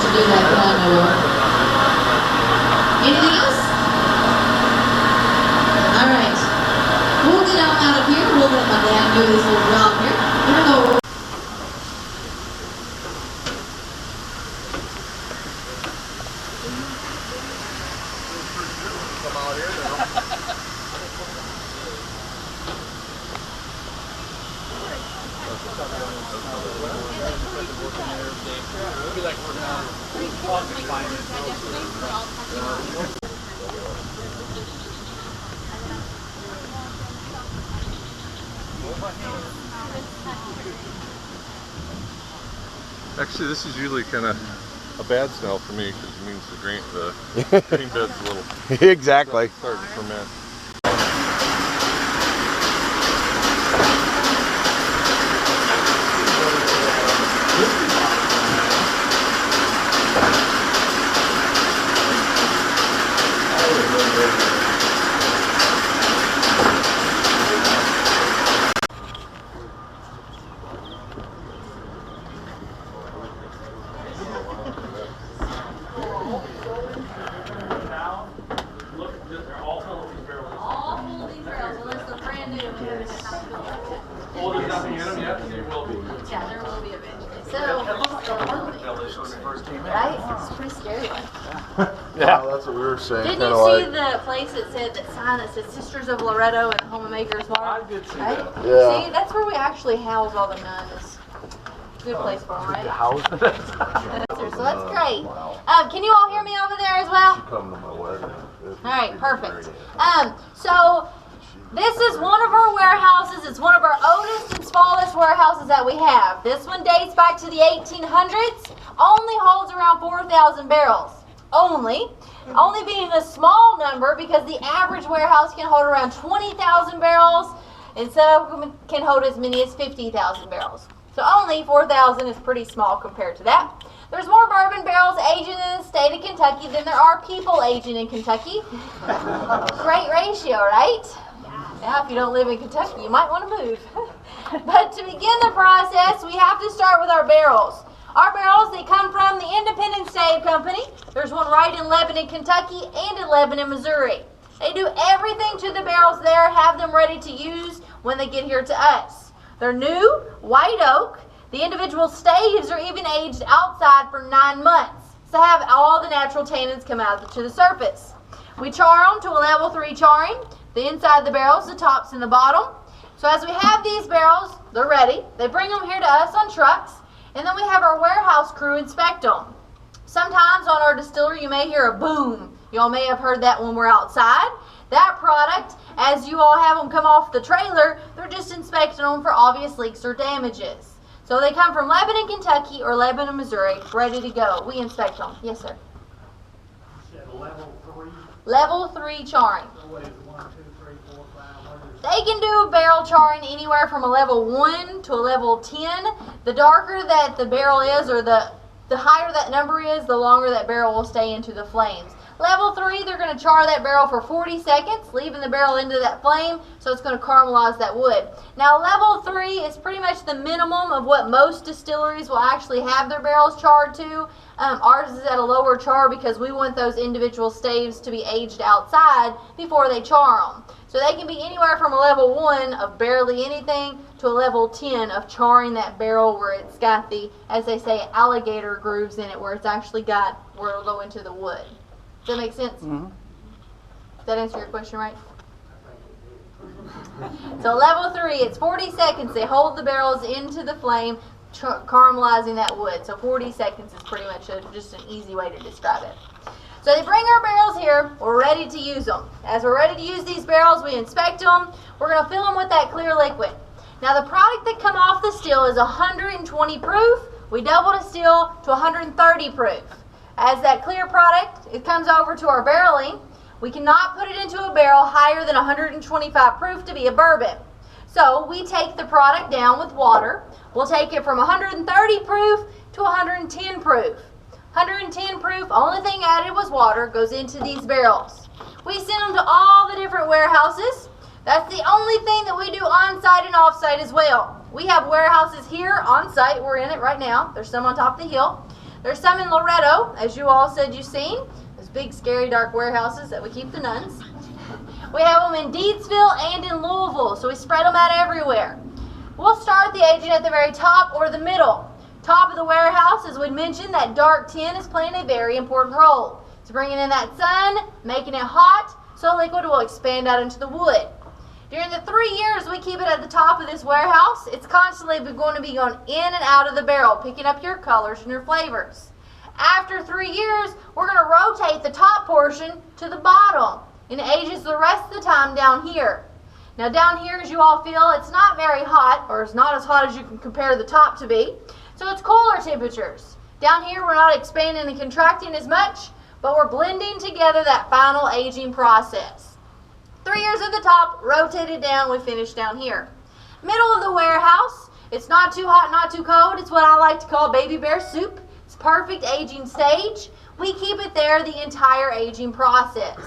to do that that I know of. Anything else? All right. We'll get on out of here. We'll let my dad do this little job here. We're going to go. Actually, this is usually kind of a bad smell for me because it means the green bed's a little exactly starting to ferment. Yeah, that's what we were saying. Didn't you see the place that said that sign that said Sisters of Loretto and Home of Makers Mark? I did see that. Yeah. See, that's where we actually house all the nuns. Good place for them, right? So that's great. Can you all hear me over there as well? Come to my wedding. All right, perfect. So this is one of our warehouses. It's one of our oldest and smallest warehouses that we have. This one dates back to the 1800s. Only holds around 4,000 barrels. Only being a small number because the average warehouse can hold around 20,000 barrels and some can hold as many as 50,000 barrels. So only 4,000 is pretty small compared to that. There's more bourbon barrels aging in the state of Kentucky than there are people aging in Kentucky. Great ratio, right? Yeah, if you don't live in Kentucky, you might want to move. But to begin the process, we have to start with our barrels. Our barrels, they come from the Independent Stave Company. There's one right in Lebanon, Kentucky, and in Lebanon, Missouri. They do everything to the barrels there, have them ready to use when they get here to us. They're new, white oak. The individual staves are even aged outside for 9 months to have all the natural tannins come out to the surface. We char them to a level 3 charring. The inside of the barrels, the tops and the bottom. So as we have these barrels, they're ready. They bring them here to us on trucks. And then we have our warehouse crew inspect them. Sometimes on our distillery you may hear a boom. Y'all may have heard that when we're outside. That product, as you all have them come off the trailer, they're just inspecting them for obvious leaks or damages. So they come from Lebanon, Kentucky or Lebanon, Missouri, ready to go. We inspect them. Yes, sir. You said level 3? Level 3 charring. So what is it, 1, 2, 3, 4, 5? What is it? They can do a barrel charring anywhere from a level 1 to a level 10. The darker that the barrel is, or the higher that number is, the longer that barrel will stay into the flames. Level 3, they're going to char that barrel for 40 seconds, leaving the barrel into that flame, so it's going to caramelize that wood. Now, level 3 is pretty much the minimum of what most distilleries will actually have their barrels charred to. Ours is at a lower char because we want those individual staves to be aged outside before they char them. So they can be anywhere from a level 1 of barely anything to a level 10 of charring that barrel where it's got the, as they say, alligator grooves in it, where it's actually got where it'll go into the wood. Does that make sense? Mm-hmm. Does that answer your question right? So level 3, it's 40 seconds. They hold the barrels into the flame, caramelizing that wood. So 40 seconds is pretty much just an easy way to describe it. So they bring our barrels here. We're ready to use them. As we're ready to use these barrels, we inspect them. We're going to fill them with that clear liquid. Now the product that come off the still is 120 proof. We double distill to 130 proof. As that clear product, it comes over to our barreling. We cannot put it into a barrel higher than 125 proof to be a bourbon. So we take the product down with water. We'll take it from 130 proof to 110 proof. 110 proof, only thing added was water, goes into these barrels. We send them to all the different warehouses. That's the only thing that we do on-site and off-site as well. We have warehouses here on-site. We're in it right now. There's some on top of the hill. There's some in Loretto, as you all said you've seen. Those big, scary, dark warehouses that we keep the nuns. We have them in Deedsville and in Louisville, so we spread them out everywhere. We'll start the aging at the very top or the middle. Top of the warehouse, as we mentioned, that dark tin is playing a very important role. It's bringing in that sun, making it hot, so liquid will expand out into the wood. During the 3 years we keep it at the top of this warehouse, it's constantly going to be going in and out of the barrel, picking up your colors and your flavors. After 3 years, we're going to rotate the top portion to the bottom, and it ages the rest of the time down here. Now down here, as you all feel, it's not very hot, or it's not as hot as you can compare the top to be, so it's cooler temperatures. Down here, we're not expanding and contracting as much, but we're blending together that final aging process. 3 years at the top, rotated down, we finish down here. Middle of the warehouse, it's not too hot, not too cold. It's what I like to call baby bear soup. It's perfect aging stage. We keep it there the entire aging process.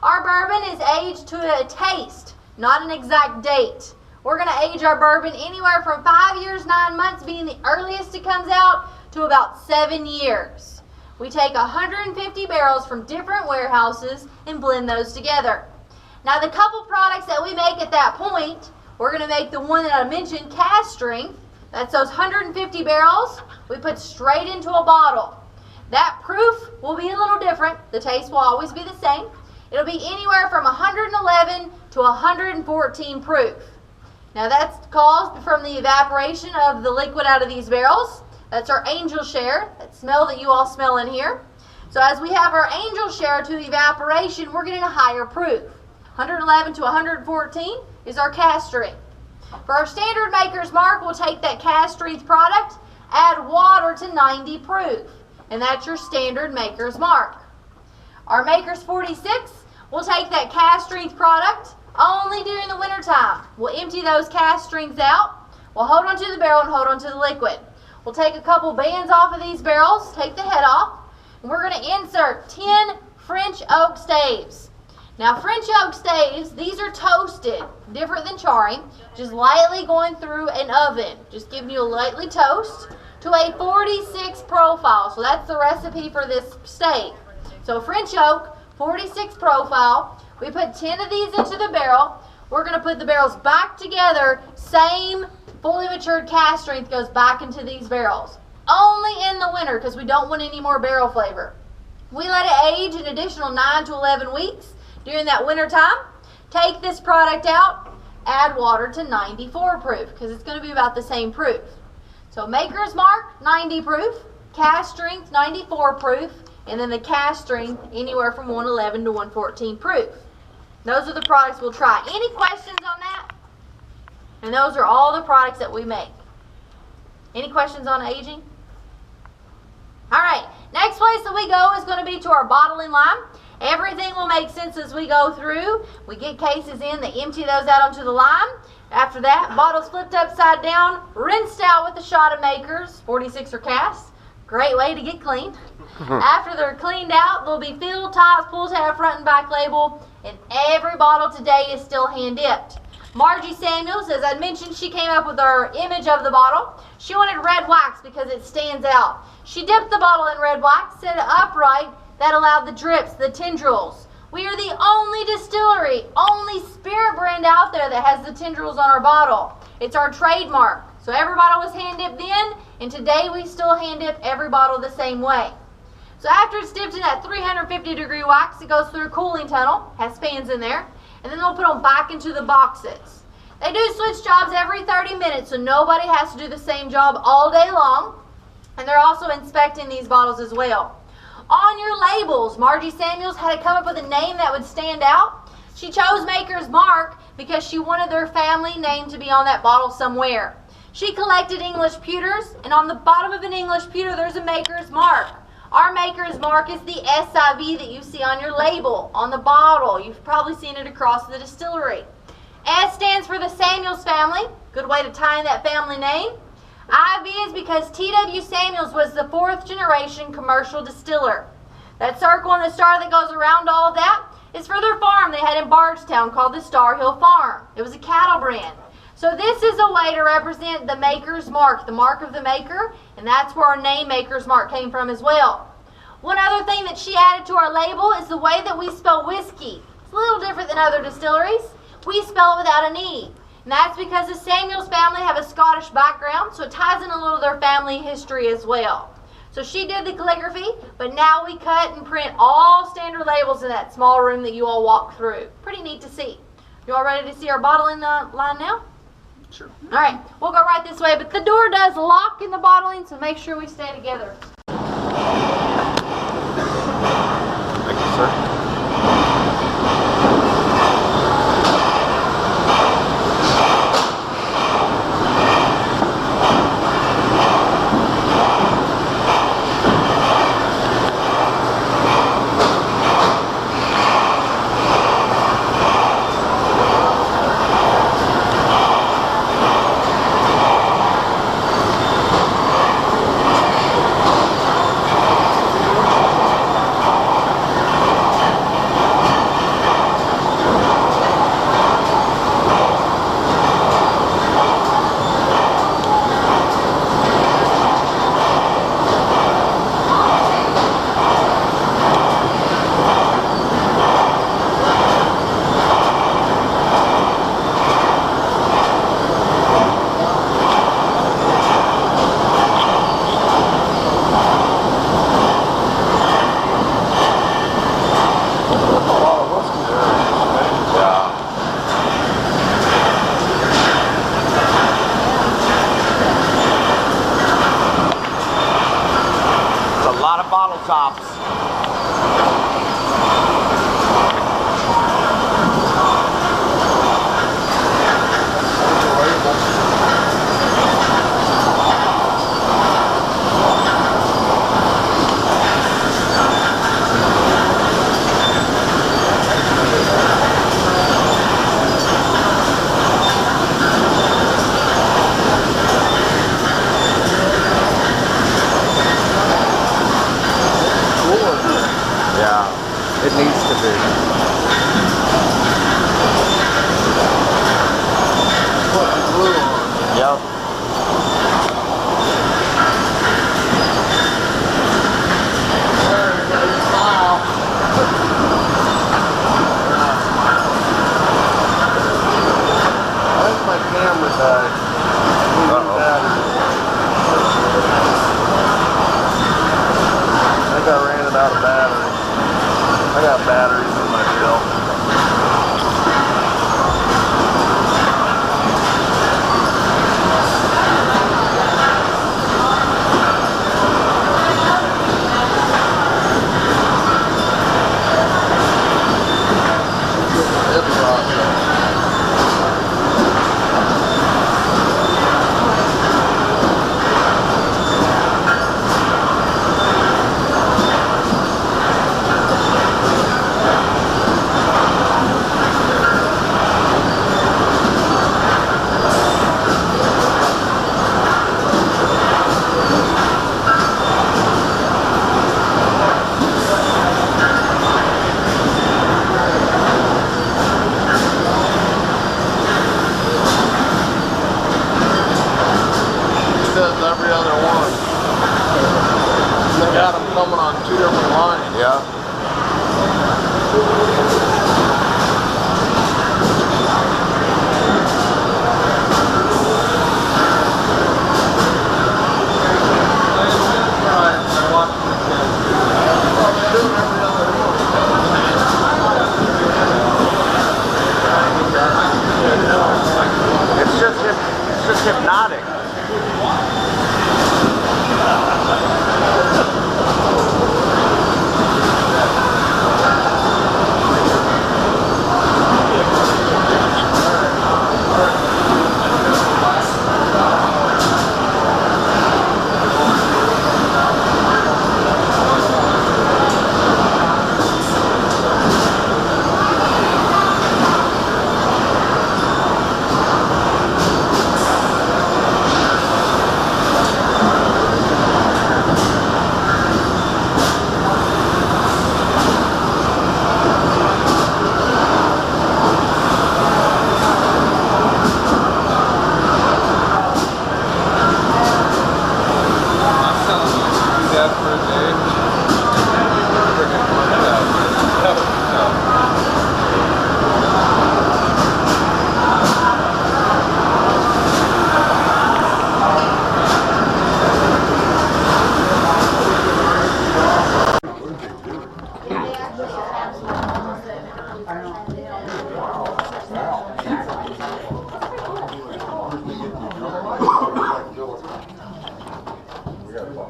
Our bourbon is aged to a taste, not an exact date. We're going to age our bourbon anywhere from 5 years, 9 months being the earliest it comes out, to about 7 years. We take 150 barrels from different warehouses and blend those together. Now the couple products that we make at that point, we're going to make the one that I mentioned, cast strength. That's those 150 barrels we put straight into a bottle. That proof will be a little different. The taste will always be the same. It'll be anywhere from 111 to 114 proof. Now that's caused from the evaporation of the liquid out of these barrels. That's our angel share, that smell that you all smell in here. So as we have our angel share to evaporation, we're getting a higher proof. 111 to 114 is our cast strength. For our standard Maker's Mark, we'll take that cast strength product, add water to 90 proof, and that's your standard Maker's Mark. Our Maker's 46, we'll take that cast strength product only during the winter time. We'll empty those cast strengths out. We'll hold onto the barrel and hold onto the liquid. We'll take a couple bands off of these barrels, take the head off, and we're going to insert 10 French oak staves. Now French oak staves, these are toasted, different than charring, just lightly going through an oven, just giving you a lightly toast to a 46 profile. So that's the recipe for this stave. So French oak, 46 profile. We put 10 of these into the barrel. We're going to put the barrels back together, same fully matured cast strength goes back into these barrels. Only in the winter because we don't want any more barrel flavor. We let it age an additional 9 to 11 weeks during that winter time. Take this product out, add water to 94 proof because it's going to be about the same proof. So Maker's Mark, 90 proof, cast strength, 94 proof, and then the cast strength anywhere from 111 to 114 proof. Those are the products we'll try. Any questions on that? And those are all the products that we make. Any questions on aging? All right, next place that we go is going to be to our bottling line. Everything will make sense as we go through. We get cases in, they empty those out onto the line. After that, bottles flipped upside down, rinsed out with a shot of Makers, 46 or cast. Great way to get clean. After they're cleaned out, they'll be filled, tops, pull tab, front and back label, and every bottle today is still hand dipped. Margie Samuels, as I mentioned, she came up with our image of the bottle. She wanted red wax because it stands out. She dipped the bottle in red wax, set it upright. That allowed the drips, the tendrils. We are the only distillery, only spirit brand out there that has the tendrils on our bottle. It's our trademark. So every bottle was hand dipped then, and today we still hand dip every bottle the same way. So after it's dipped in that 350-degree wax, it goes through a cooling tunnel, has fans in there, and then they'll put them back into the boxes. They do switch jobs every 30 minutes, so nobody has to do the same job all day long. And they're also inspecting these bottles as well. On your labels, Margie Samuels had to come up with a name that would stand out. She chose Maker's Mark because she wanted their family name to be on that bottle somewhere. She collected English pewters, and on the bottom of an English pewter, there's a Maker's Mark. Our Maker's Mark is the SIV that you see on your label, on the bottle. You've probably seen it across the distillery. S stands for the Samuels family. Good way to tie in that family name. IV is because T.W. Samuels was the 4th generation commercial distiller. That circle and the star that goes around all of that is for their farm they had in Bardstown called the Star Hill Farm. It was a cattle brand. So this is a way to represent the maker's mark, the mark of the maker, and that's where our name Maker's Mark came from as well. One other thing that she added to our label is the way that we spell whiskey. It's a little different than other distilleries. We spell it without an E. And that's because the Samuels family have a Scottish background, so it ties in a little of their family history as well. So she did the calligraphy, but now we cut and print all standard labels in that small room that you all walk through. Pretty neat to see. You all ready to see our bottling line now? Sure. All right, we'll go right this way, but the door does lock in the bottling, so make sure we stay together. Thank you, sir. Bottle tops. It needs to be. Put the glue on. Yep. I think my camera died. I think I ran it out of battery. I got batteries in my belt. Every other one. They got them coming on 2 different lines. Yeah. It's just hypnotic.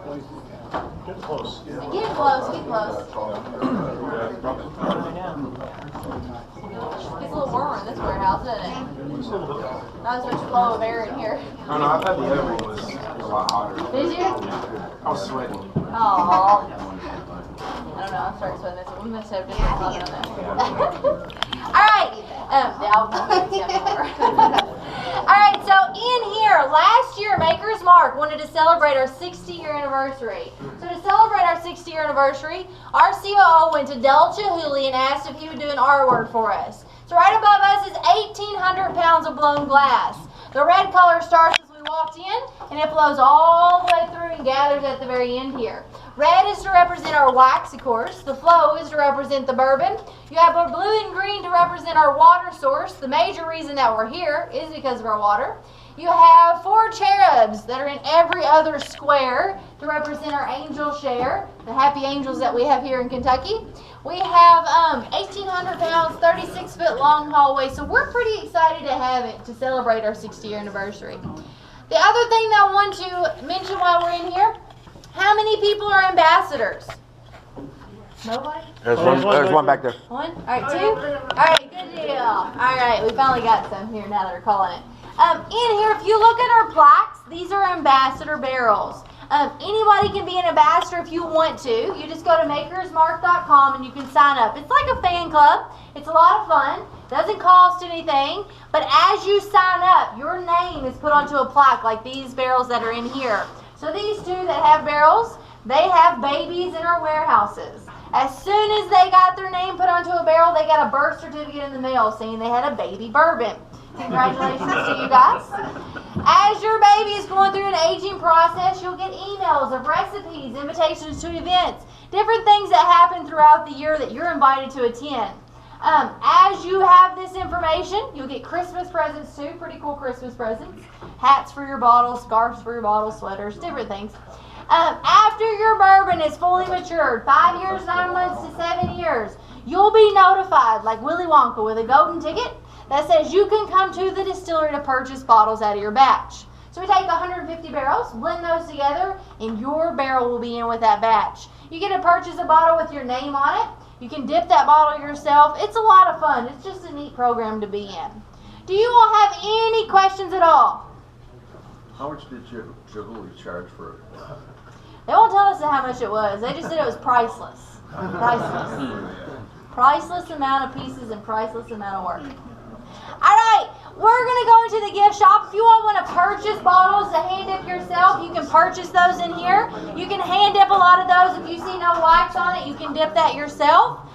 Get close. Get close, get close. It's a little warmer in this warehouse, isn't it? Not as much flow of air in here. Oh no, I thought the other one was a lot hotter. Did you? I was sweating. Aww. I don't know, I'm starting sweating this. We must have different color on that. Alright. Alright, so in here, last year Maker's Mark wanted to celebrate our 60-year anniversary. So to celebrate our 60-year anniversary, our COO went to Del Chihuly and asked if he would do an artwork for us. So right above us is 1,800 pounds of blown glass. The red color starts as we walked in, and it flows all the way through and gathers at the very end here. Red is to represent our wax, of course. The flow is to represent the bourbon. You have our blue and green to represent our water source. The major reason that we're here is because of our water. You have 4 cherubs that are in every other square to represent our angel share, the happy angels that we have here in Kentucky. We have 1,800 pounds, 36-foot long hallway, so we're pretty excited to have it to celebrate our 60-year anniversary. The other thing that I want to mention while we're in here, how many people are ambassadors? Nobody? There's one back there. One? All right, 2? All right, good deal. All right, we finally got some here now that we're calling it. In here, if you look at our plaques, these are ambassador barrels. Anybody can be an ambassador if you want to. You just go to MakersMark.com and you can sign up. It's like a fan club. It's a lot of fun. Doesn't cost anything. But as you sign up, your name is put onto a plaque like these barrels that are in here. So these 2 that have barrels, they have babies in our warehouses. As soon as they got their name put onto a barrel, they got a birth certificate in the mail saying they had a baby bourbon. Congratulations to you guys. As your baby is going through an aging process, you'll get emails of recipes, invitations to events, different things that happen throughout the year that you're invited to attend. As you have this information, you'll get Christmas presents too, pretty cool Christmas presents. Hats for your bottles, scarves for your bottles, sweaters, different things. After your bourbon is fully matured, 5 years, 9 months to 7 years, you'll be notified, like Willy Wonka, with a golden ticket that says you can come to the distillery to purchase bottles out of your batch. So we take 150 barrels, blend those together, and your barrel will be in with that batch. You get to purchase a bottle with your name on it. You can dip that bottle yourself. It's a lot of fun. It's just a neat program to be in. Do you all have any questions at all? How much did Chihuly charge for it? They won't tell us how much it was. They just said it was priceless. Priceless. Priceless amount of pieces and priceless amount of work. All right, we're going to go into the gift shop. If you all want to purchase bottles to hand dip yourself, you can purchase those in here. You can hand dip a lot of those. If you see no wax on it, you can dip that yourself.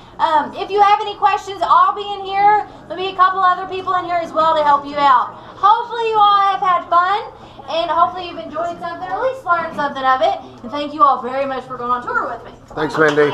If you have any questions, I'll be in here. There'll be a couple other people in here as well to help you out. Hopefully you all have had fun, and hopefully you've enjoyed something, or at least learned something of it. And thank you all very much for going on tour with me. Thanks, Mindy.